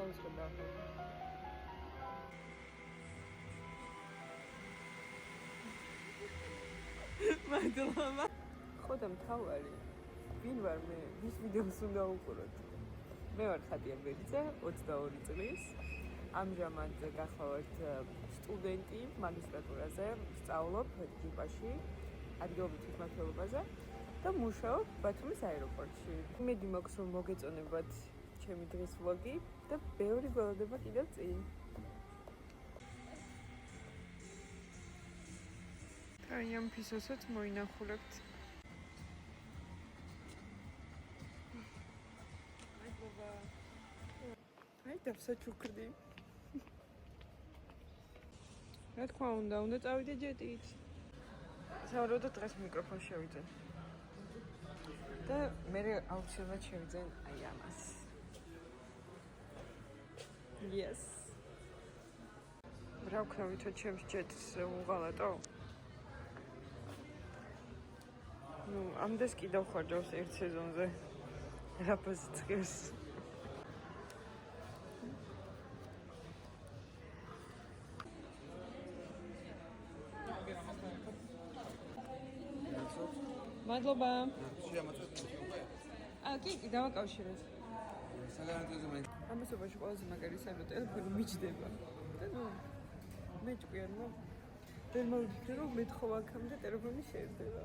დავუწყება ახლა. მადლობა. ხო და მთავარი ვინ ვარ მე? ვის ვიდეოს უნდა უყუროთ? მე ვარ ხატია ბერიძე, 22 წლის. ამჟამად გახლავართ სტუდენტი მაგისტრატურაზე, სწავლობ ჯიპაში, ადგილობრივ თვითმმართველობაზე და მუშაობ ბათუმის აეროპორტში. იმედი მაქვს, რომ მოგეწონებათ ჩემი დღის ვლოგი და ბევრი გველოდება კიდევ წინ. აი ამ ფისოსაც მოინახულებთ. აი დავსაჩუქრდი. რა თქმა უნდა წავიდე ჯეტით. სავარაუდოდ დღეს მიკროფონს შევიძენ. და მე აუცილებლად შევიძენ აი ამას. Yes. რა ვქნა ვითო ჩემს ჯეტს უღალატო? ნუ ამდენს კიდევ ხარჯავს ერთ სეზონზე. რაფას ცხეს. მადლობა. კი, დავაკავშირეთ. საგანძილზე მე. ამასობაში ყველაზე მაგარი სამო ტელეფონი მიჯდება. და ნუ მე ჭკვიან რომ ვერ მოვიქცე რომ მეთხოვ აქამდე ტელეფონი შეერდება.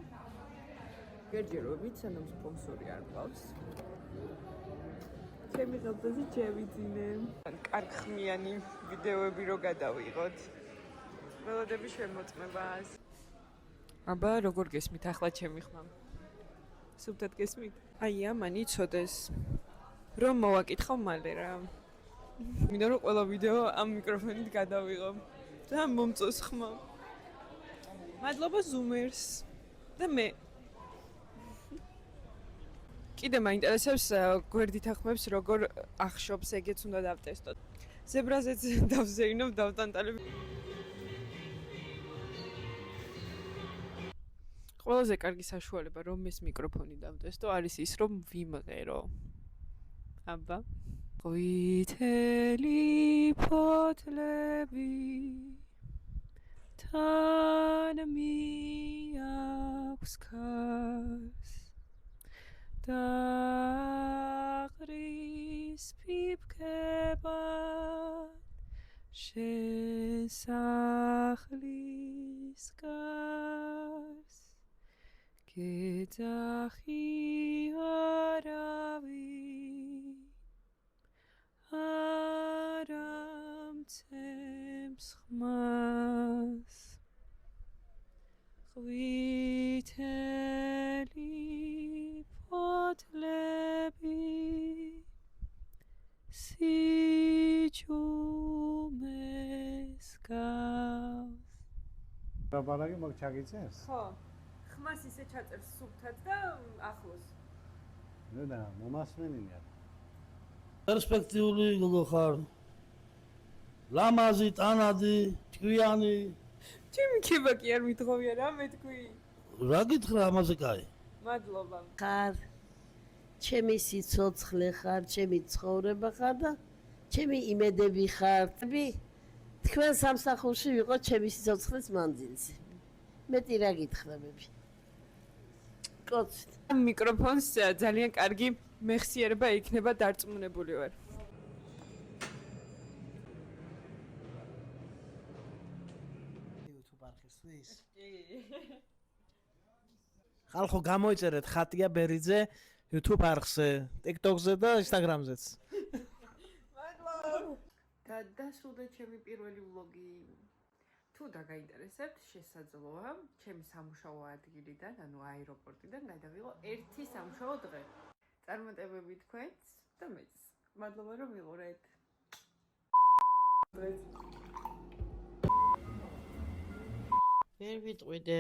გერჯერობით სანამ სპონსორი არ ყავს. ჩემი ღელდაზე შევიძინე. კარგხმიანი ვიდეოები რო გადავიღოთ. ველოდები შემოწმებას. აბა როგორ გესმით ახლა ჩემი ხმა? სუფთად გესმით? აი ამან იცოდეს რომ მოვაკითხავ მალე რა. მინდა რომ ყველა ვიდეო ამ მიკროფონით გადავიღო. და მომწოს ხმა. მადლობა ზუმერს და მე. კიდე მაინტერესებს გვერდით ახმებს როგორ ახშობს, ეგეც უნდა დავტესტოთ. ზებრაზეც დავზეინებ, დავტანტალებ. ყველაზე კარგი საშუალება რომ ეს მიკროფონი დავტესტო არის ის რომ ვიმღერო. აბა. ყვითელი ფოთლები თან მიაქვს ქარს და ყრის ფიფქება შენ სახლის კარს გეძახი არავინ არამცემს ხმას ყვითელი ფოთლები სიჩუმეს გავს ბაბალაგი მოგჩაგიწევს? ხო ხმას ისე ჩაწერს სუფთად და ახლოს ნუ და მომასმენია პერსპექტიული გოგო ხარ ლამაზი ტანადი ჭკვიანი ჩემი ქება კი არ მithოვია რა მეთქვი რა გითხრა ამაზე კაი მადლობა ხარ ჩემი სიცოცხლე ხარ ჩემი ცხოვრება ხარ და ჩემი იმედები ხარ თქვენ სამსახურში ვიყო ჩემი სიცოცხლის მანძილზე მეტი რა გითხრებები კოცით ამ მიკროფონს ძალიან კარგი მეხსიერება იქნება დარწმუნებული ვარ YouTube არხისთვის ხალხო გამოიწერეთ ხატია ბერიძე YouTube არხზე, TikTok-ზე და Instagram-ზეც. მადლობა. და დასრულდა ჩემი პირველი ვლოგი. თუ დაგაინტერესებთ, შესაძლოა ჩემი სამუშაო ადგილიდან, ანუ აეროპორტიდან გადავიღო ერთი სამუშაო დღე. წარმატებები თქვენს და მეც. მადლობა რომ მიყურეთ. ვერ ვიტყვიდე.